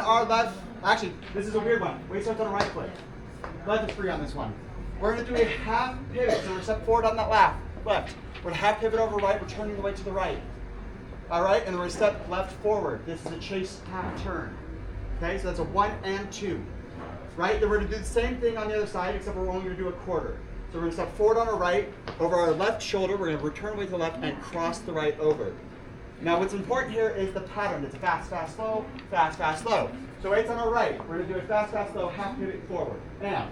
our left, actually, this is a weird one. Weight starts on the right foot. Left is free on this one. We're going to do a half pivot. So we're step forward on that left. We're going to half pivot over right. We're turning the weight to the right. All right, and then we're going to step left forward. This is a chase half turn. Okay, so that's a 1 and 2. Right, then we're going to do the same thing on the other side, except we're only going to do a quarter. So we're going to step forward on our right, over our left shoulder. We're going to return weight to the left and cross the right over. Now what's important here is the pattern. It's fast, fast, slow, fast, fast, slow. So weight's on our right. We're going to do a fast, fast, slow, half pivot forward. And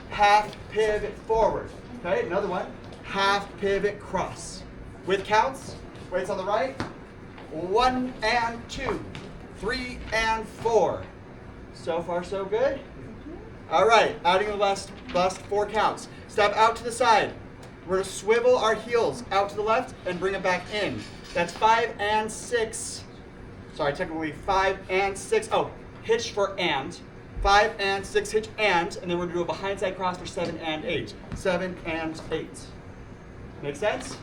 half pivot forward. Okay, another one. Half pivot cross. With counts, weight's on the right. 1 and 2, 3 and 4. So far, so good. All right, adding the last 4 counts. Step out to the side. We're going to swivel our heels out to the left and bring them back in. That's 5 and 6. Sorry, technically 5 and 6. Oh, hitch for and. 5 and 6, hitch and then we're going to do a behind-side cross for 7 and 8. 7 and 8. Make sense?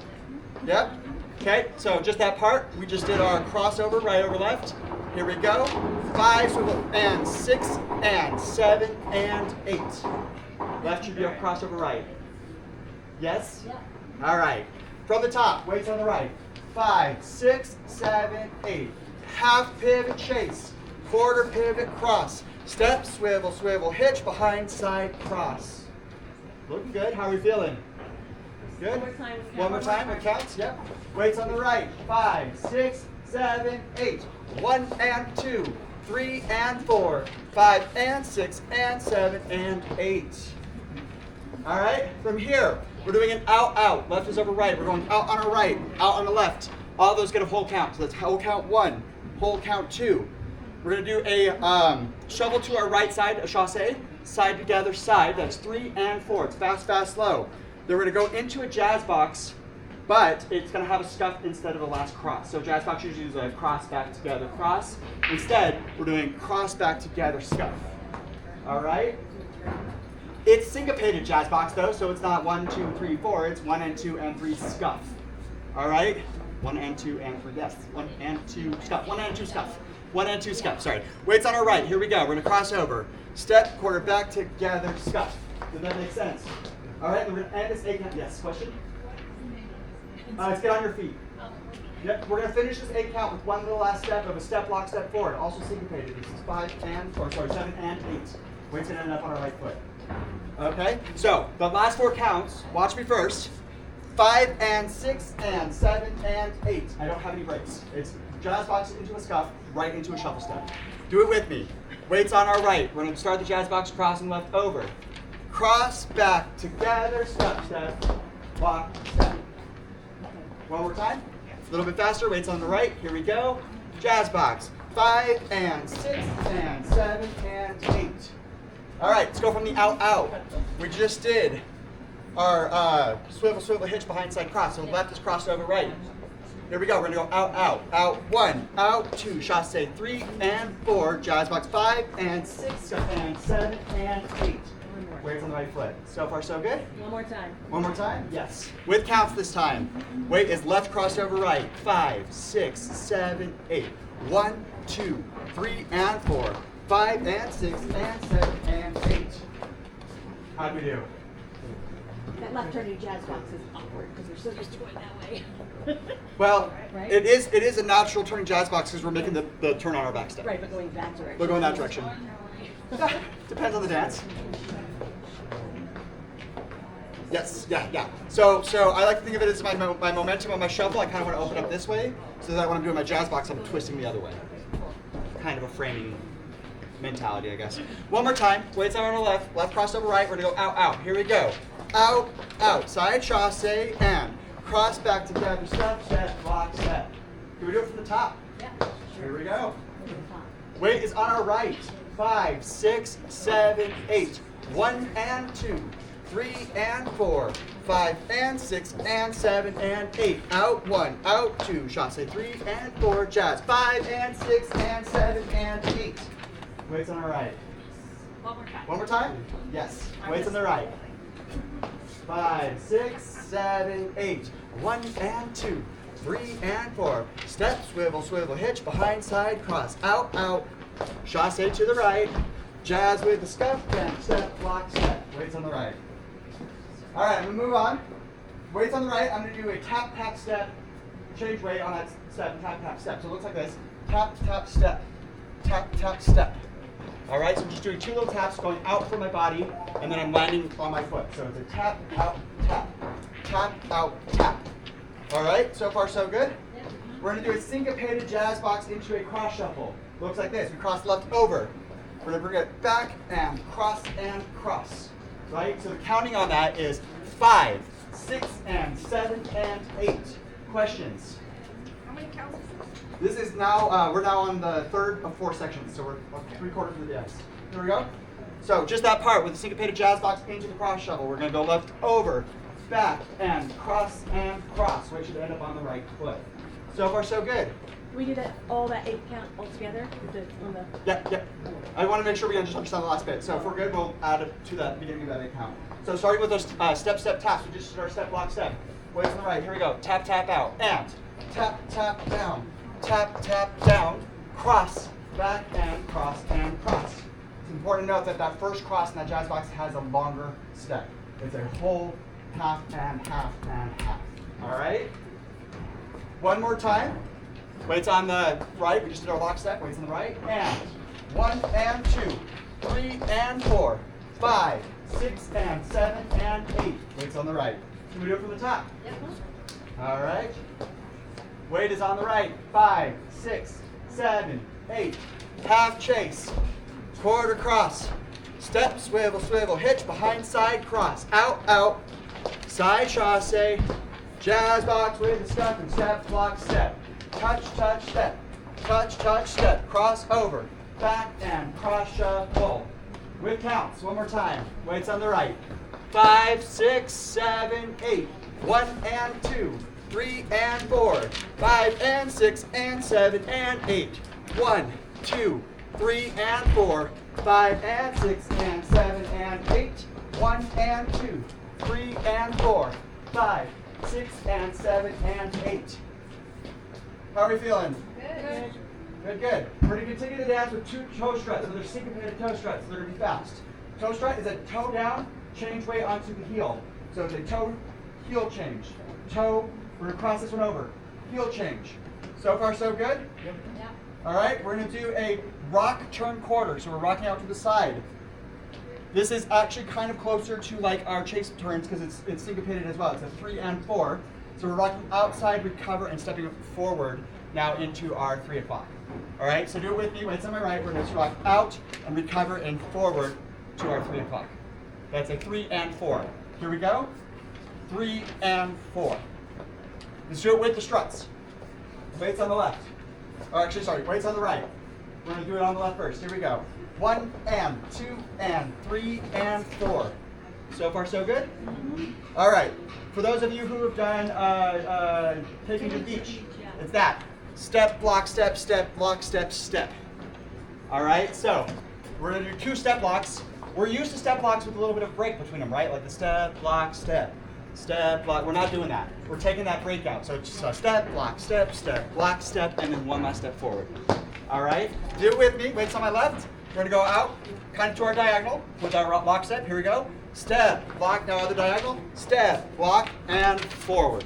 Yep. Okay, so just that part. We just did our crossover, right over left. Here we go. 5, swivel, and 6, and 7, and 8. Left should be a crossover right. Yes? Yeah. All right. From the top, weights on the right. 5, 6, 7, 8. Half pivot chase. Quarter pivot cross. Step, swivel, swivel, hitch, behind, side, cross. Looking good. How are we feeling? Good? One more time. It counts. Yep. Weights on the right. 5, 6, 7, 8. 1 and 2, 3 and 4, 5 and 6 and 7 and 8. All right. From here, we're doing an out, out. Left is over right. We're going out on our right, out on the left. All those get a whole count. So that's whole count 1, whole count 2. We're going to do a shovel to our right side, a chassé, side together, side. That's 3 and 4. It's fast, fast, slow. Then we're going to go into a jazz box, but it's going to have a scuff instead of a last cross. So jazz box usually is a cross, back, together, cross. Instead, we're doing cross, back, together, scuff. All right? It's syncopated jazz box though, so it's not 1, 2, 3, 4. It's 1 and 2 and 3 scuff. All right? 1 and 2 and 3, yes. 1 and 2 scuff. 1 and 2 scuff. 1 and 2 scuff, sorry. Weights on our right, here we go. We're gonna cross over. Step, quarter back, together, scuff. Does that make sense? All right, we're gonna end this 8 count. Yes, question? Let's get on your feet. Yep, we're gonna finish this 8 count with one little last step of a step, lock, step forward. Also syncopated. This is 7 and 8. Weight's gonna end up on our right foot. Okay, so the last 4 counts, watch me first. 5 and 6 and 7 and 8. I don't have any breaks. It's jazz box into a scuff, right into a shuffle step. Do it with me. Weights on our right. We're going to start the jazz box crossing left over. Cross, back, together, step, step, walk, step. One more time. A little bit faster. Weights on the right. Here we go. Jazz box. 5 and 6 and 7 and 8. All right, let's go from the out, out. We just did our swivel, swivel, hitch, behind, side, cross. So left is crossed over right. Here we go. We're going to go out, out, out 1, out 2, chassé 3 and 4, jazz box 5 and 6 and 7 and 8. Weights on the right foot. So far, so good? One more time. One more time? Yes. With counts this time. Weight is left crossed over right. 5, 6, 7, 8. 1, 2, 3 and 4, 5 and 6 and 7 and 8. How'd we do? That left turning jazz box is awkward because we're so used to going that way. Well, right? it is a natural turning jazz box because we're making the turn on our back step. Right, but going that direction. We're going that direction. Depends on the dance. Yes, yeah. So I like to think of it as my momentum on my shuffle. I kind of want to open up this way, so that when I'm doing my jazz box, I'm twisting the other way. Kind of a framing mentality, I guess. One more time. Weights on our left. Left crossed over right. We're going to go out, out. Here we go. Out, out. Side chassé and cross back together. Step, step, block, step. Can we do it from the top? Yeah. Here we go. Weight is on our right. 5, 6, 7, 8. 1 and 2, 3 and 4, 5 and 6 and 7 and 8. Out 1, out 2, chassé 3 and 4, jazz 5 and 6 and 7 and 8. Weights on our right. One more time. One more time? Yes. Weights on the right. 5, 6, 7, 8. 1 and 2, 3 and 4. Step, swivel, swivel, hitch, behind, side, cross. Out, out, chasse to the right, jazz with the scuff, and step, block, step. Weights on the right. All right, I'm gonna move on. Weights on the right, I'm gonna do a tap, tap, step, change weight on that step, and tap, tap, step. So it looks like this, tap, tap, step, tap, tap, step. All right, so I'm just doing 2 little taps going out from my body, and then I'm landing on my foot. So it's a tap, out, tap, tap, out, tap. All right, so far so good. We're gonna do a syncopated jazz box into a cross shuffle. Looks like this, we cross left over. We're gonna bring it back and cross, right? So the counting on that is 5, 6, and 7, and 8. Questions? How many counts is This is now, we're now on the 3rd of 4 sections, so we're 3/4 of the dance. Here we go. So just that part with the syncopated jazz box into the cross shuffle. We're gonna go left over, back, and cross, which should end up on the right foot. So far so good. We did all that 8 count all together? On the Yeah. I want to make sure we just understand the last bit. So if we're good, we'll add it to the beginning of that 8 count. So starting with those step, step, taps. We just start step, block, step. Weights on the right. Here we go. Tap, tap, out. And tap, tap, down. Tap, tap, down. Cross, back, and cross, It's important to note that that first cross in that jazz box has a longer step. It's a whole half and half and half. All right? One more time. Weights on the right. We just did our lock step. Weights on the right. And 1 and 2, 3 and 4, 5, 6 and 7 and 8. Weights on the right. Can we do it from the top? Yep. All right. Weight is on the right. 5, 6, 7, 8. Half chase. Quarter cross. Step, swivel, swivel. Hitch, behind, side, cross. Out, out. Side chasse. Jazz box with the stuff and step, block, step. Touch, touch, step. Touch, touch, step. Cross over. Back and cross shuffle. With counts. One more time. Weights on the right. 5, 6, 7, 8. 1 and 2, 3 and 4, 5 and 6 and 7 and 8. 1, 2, 3 and 4, 5 and 6 and 7 and 8. 1 and 2, 3 and 4, 5, 6 and 7 and 8. How are we feeling? Good. Good. We're going to continue the dance with 2 toe struts. So they're syncopated toe struts. So they're going to be fast. Toe strut is a toe down, change weight onto the heel. So it's a toe, heel change. Toe, we're going to cross this one over. Heel change. So far so good? Yeah. All right, we're going to do a rock turn quarter. So we're rocking out to the side. This is actually kind of closer to like our chase turns because it's syncopated as well. It's a 3 and 4. So we're rocking outside, recover, and stepping forward now into our 3 o'clock. All right, so do it with me. Weights on my right. We're going to rock out and recover and forward to our 3 o'clock. That's a 3 and 4. Here we go. 3 and 4. Let's do it with the struts. Weights on the left. Or actually, sorry, weights on the right. We're going to do it on the left first. Here we go. 1 and 2 and 3 and 4. So far, so good? Mm-hmm. All right. For those of you who have done taking to the beach, it's that. Step, block, step, step, block, step, step. All right, so we're going to do 2 step blocks. We're used to step blocks with a little bit of break between them, right? Like the step, block, step, step, block. We're not doing that. We're taking that break out. So it's just a step, block, step, step, block, step, and then one last step forward. All right, do it with me. Weights on my left. We're going to go out kind of to our diagonal with our lock step. Here we go. Step, block, now other diagonal. Step, block, and forward.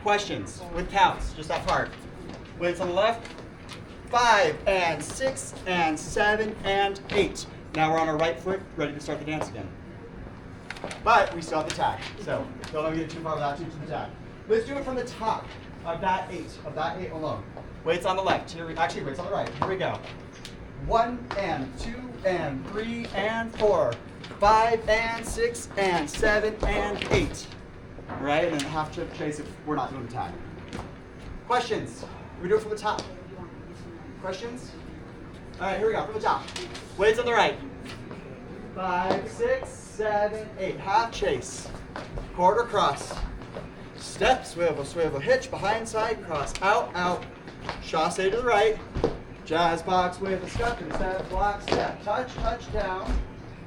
Questions with counts, just that part. Weights on the left. 5 and 6 and 7 and 8. Now we're on our right foot, ready to start the dance again. But we still have the tag, so don't let me get too far without teaching the tag. Let's do it from the top of that 8 alone. Weights on the left. Actually, weights on the right. Here we go. 1 and 2 and 3 and 4, 5 and 6 and 7 and 8. All right, and then a half trip chase if we're not doing the tag. Questions? We do it from the top. Questions? All right, here we go, from the top. Weights on the right. 5, 6, 7, 8. Half chase. Quarter cross. Step, swivel, swivel, hitch, behind, side, cross, out, out. Chasse to the right. Jazz box with a step and step, block, step. Touch, touch down.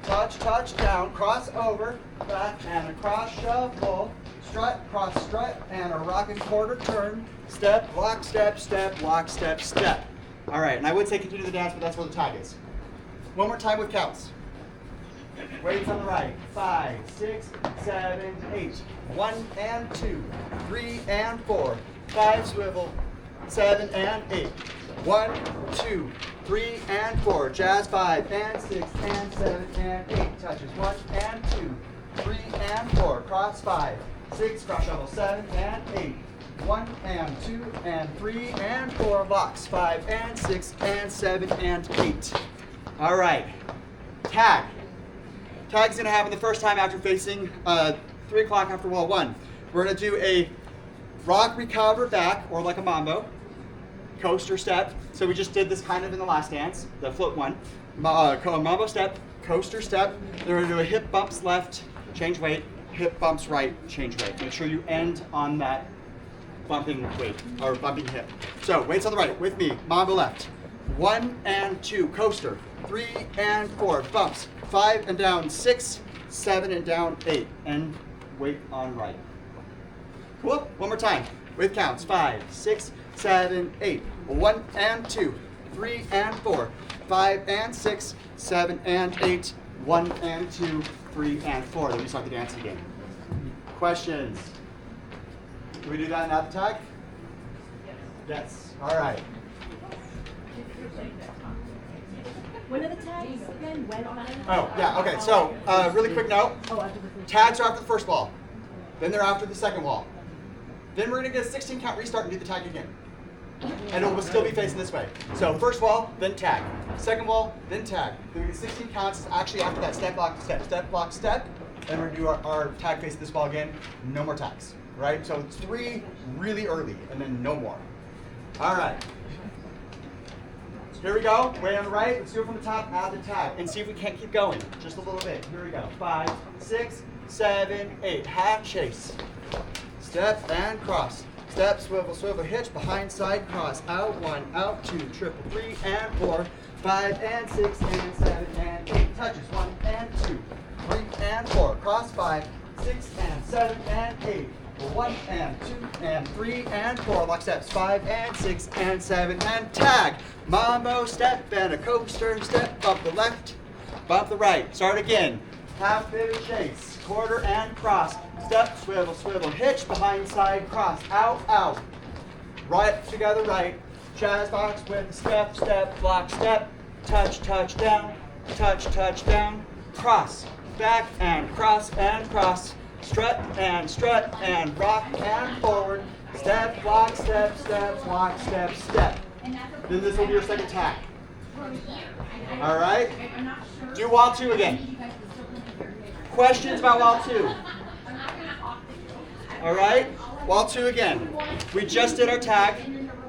Touch, touch down. Cross over, back, and a cross shuffle. Strut, cross, strut, and a rocking quarter turn. Step, block, step, step, block, step, step. All right, and I would say continue the dance, but that's where the tag is. One more time with counts. Weights on the right. 5, 6, 7, 8. 1 and 2, 3 and 4, 5 swivel, 7 and 8. 1, 2, 3 and 4. Jazz 5 and 6 and 7 and 8. Touches 1 and 2, 3 and 4. Cross 5, 6. Cross shuffle 7 and 8. 1 and 2 and 3 and 4. Locks 5 and 6 and 7 and 8. All right. Tag. Tag's going to happen the first time after facing 3 o'clock after wall 1. We're going to do a rock, recover, back, or like a mambo, coaster step. So we just did this kind of in the last dance, the float one. Mambo step, coaster step. Then we're going to do a hip bumps left, change weight, hip bumps right, change weight. Make sure you end on that bumping weight, or bumping hip. So weights on the right, with me, mambo left. 1 and 2, coaster. 3 and 4, bumps. 5 and down, 6, 7 and down, 8, and weight on right. Cool? One more time. With counts. 5, 6, 7, 8. 1 and 2, 3 and 4, 5 and 6, 7 and 8. 1 and 2, 3 and 4. Then we start the dance again. Questions? Can we do that now at the tag? Yes. All right. When are the tags again? When on? Oh, yeah, okay. So, really quick note. Oh, after the first. Tags are after the first wall. Then they're after the second wall. Then we're going to get a 16 count restart and do the tag again. And it will still be facing this way. So first wall, then tag. Second wall, then tag. Then we get 16 counts. It's actually after that step, block, step, step, block, step. Then we're going to do our tag facing this wall again. No more tags, right? So it's 3 really early and then no more. All right. Here we go. Way on the right. Let's do it from the top. Add the tag and see if we can't keep going. Just a little bit. Here we go. 5, 6, 7, 8. Half chase. Step and cross. Step, swivel, swivel, hitch, behind, side, cross. Out 1, out 2, triple, 3 and 4, 5 and 6 and 7 and 8. Touches 1 and 2, 3 and 4. Cross 5, 6 and 7 and 8. 1 and 2 and 3 and 4. Lock steps 5 and 6 and 7 and tag. Mambo step and a coaster step. Bump the left, bump the right. Start again. Half pivot chase. Quarter and cross. Step, swivel, swivel, hitch, behind, side, cross. Out, out. Right together, right. Jazz box with step, step, block, step. Touch, touch, down. Touch, touch, down. Cross. Back and cross and cross. Strut and rock and forward. Step, block, step, step, block, step, step. Then this will be your second tag. All right? Do wall 2 again. Questions about wall 2? All right? Wall 2 again. We just did our tag.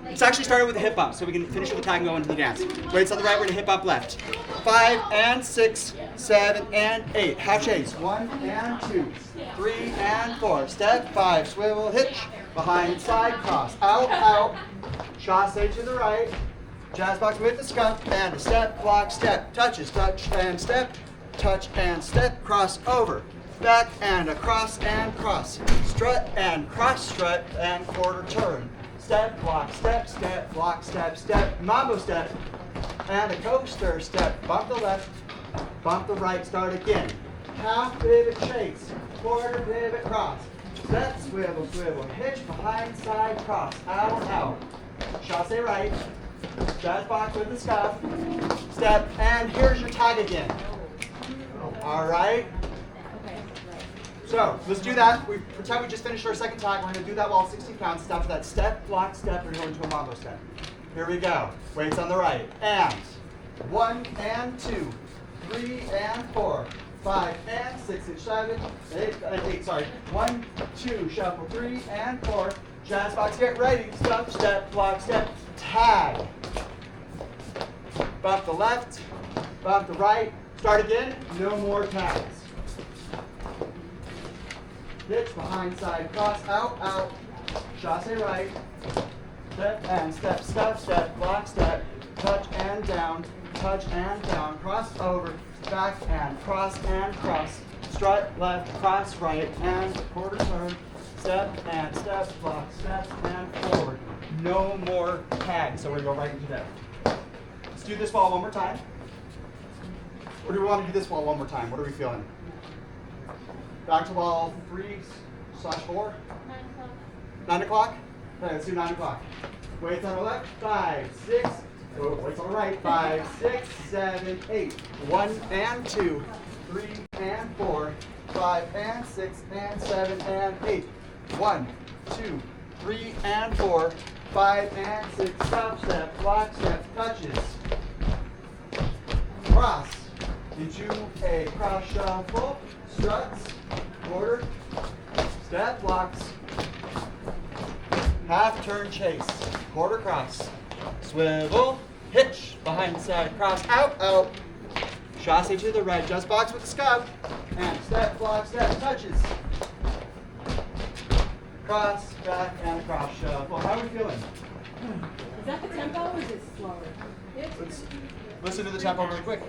It's actually started with a hip bump, so we can finish with the tag and go into the dance. Weights on the right, we're going to hip bump left. 5 and 6, 7 and 8. Half chase. 1 and 2, 3 and 4. Step 5, swivel, hitch, behind, side, cross. Out, out. Chasse to the right. Jazz box with the scuff and a step, block, step. Touches, touch and step. Touch and step, cross over. Back and across and cross. Strut and cross, strut and quarter turn. Step, block, step, step, block, step, step, mambo step, and a coaster step. Bump the left, bump the right, start again. Half pivot chase, quarter pivot cross. Step, swivel, swivel, hitch, behind, side, cross, out, out. Chasse right, jazz box with the scuff, step, and here's your tag again. All right? So let's do that. We pretend we just finished our second tag. We're going to do that while 16 counts. After that step, block, step, we're going to a mambo step. Here we go. Weights on the right. And 1 and 2, 3 and 4, 5 and 6 and 7, 8 and 8. Sorry. 1, 2, shuffle 3 and 4. Jazz box, get ready. Step, step, block, step, tag. Bump the left, bump the right. Start again. No more tags. Hitch, behind, side, cross, out, out. Chasse right. Step and step, step, step, block, step. Touch and down, cross over, back and cross, strut left, cross right, and quarter turn, step and step, block, step and forward. No more tags, so we're going to go right into that. Let's do this wall one more time. Or do we want to do this wall one more time? What are we feeling? Back to wall 3/4? 9 o'clock? Okay, let's do 9 o'clock. Weights on the left, 5, 6. Oh, weights on the right, 5, 6, 7, 8. 1 and 2, 3 and 4, 5 and 6 and 7 and 8. 1, 2, 3 and 4, 5 and 6. Stop step, lock step, touches. Cross into a cross shuffle, struts, quarter, step, locks, half turn chase, quarter cross, swivel, hitch, behind side, cross, out, out, chassé to the right, just box with the scout, and step, block, step, touches. Cross, back, and cross shuffle. How are we feeling? Is that the tempo or is it slower? Let's listen to the tempo really quick.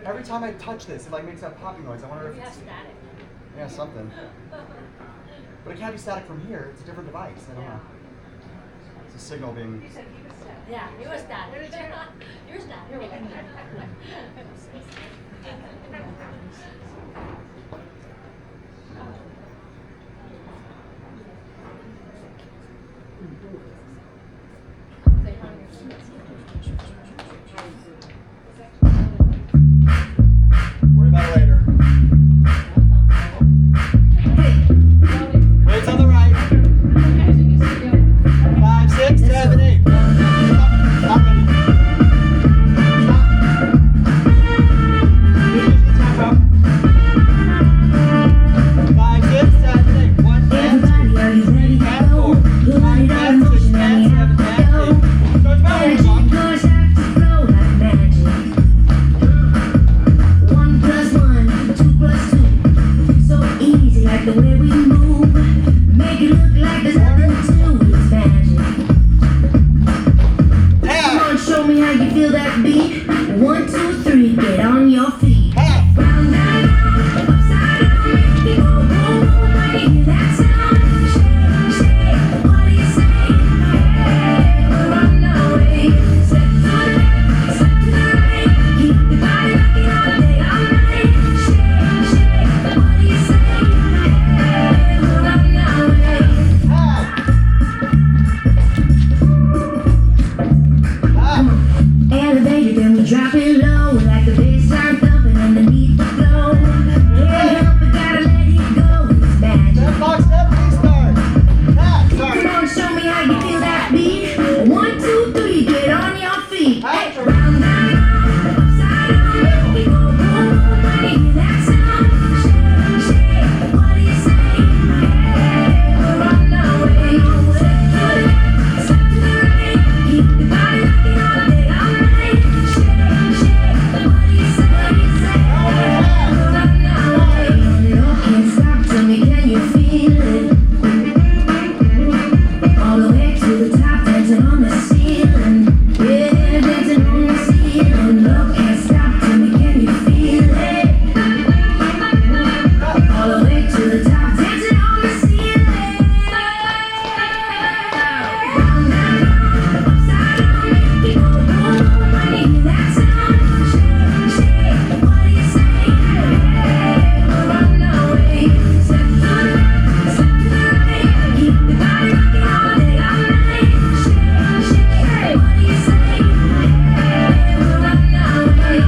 Every time I touch this, it like makes that popping noise. I wonder if it's static. yeah, something. But it can't be static from here. It's a different device. I don't know. It's a signal being. You said he was static. Yeah, you were static. You're static. Worry about it later. Weights on the right. 5, 6, 7, 8. Stop ready. Stop. Finish the tempo. 5, 6, 7, 8. 1 and 2, 3 and 4, 5 and 6 and 7 and 8. So it's better, Mom. Like the way we move, make it look like there's nothing to it, it's magic. Come on, show me how you feel that beat. 1, 2, 3, get on your feet. Half. Round, down, round, upside down, make it go boom, boom, when you hear that sound. Shake, shake, what do you say? Hey, we're on our way. Step to the left, step to the right, keep your body rocking all day, all night. Shake, shake, what do you say? Elevated, then we drop it low, like the bass line thumping underneath the flow. Can't help it, gotta let it go, it's magic. Step, lock, step, restart. Half, start. Come on, show me how you feel that beat. 1, 2, 3, get on your feet. Half, turn. Round, down, round, upside down, we go boom, boom, when you hear that sound. Shake, shake, what do you say? Hey, we're on our way. Step to the left, step to the right, keep your body rocking all day, all night. Shake, shake, what do you say? Hey, we're on our way. It all can't stop, tell me, can you feel it? All the way to the top, dancing on the ceiling. Yeah, dancing on the ceiling. Love can't stop, tell me, can you feel it? All the way to the top, dancing on the ceiling. Round, down, round, upside down, make it go boom, boom, when you hear that sound. Shake, shake, what do you say? Hey, we're on our way. Step to the left, step to the right, keep your body rocking all day, all night. Shake, shake, what do you say? Hey, we're on our way.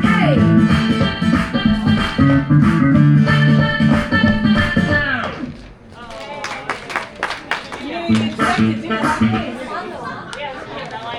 Hey. You expect to do that.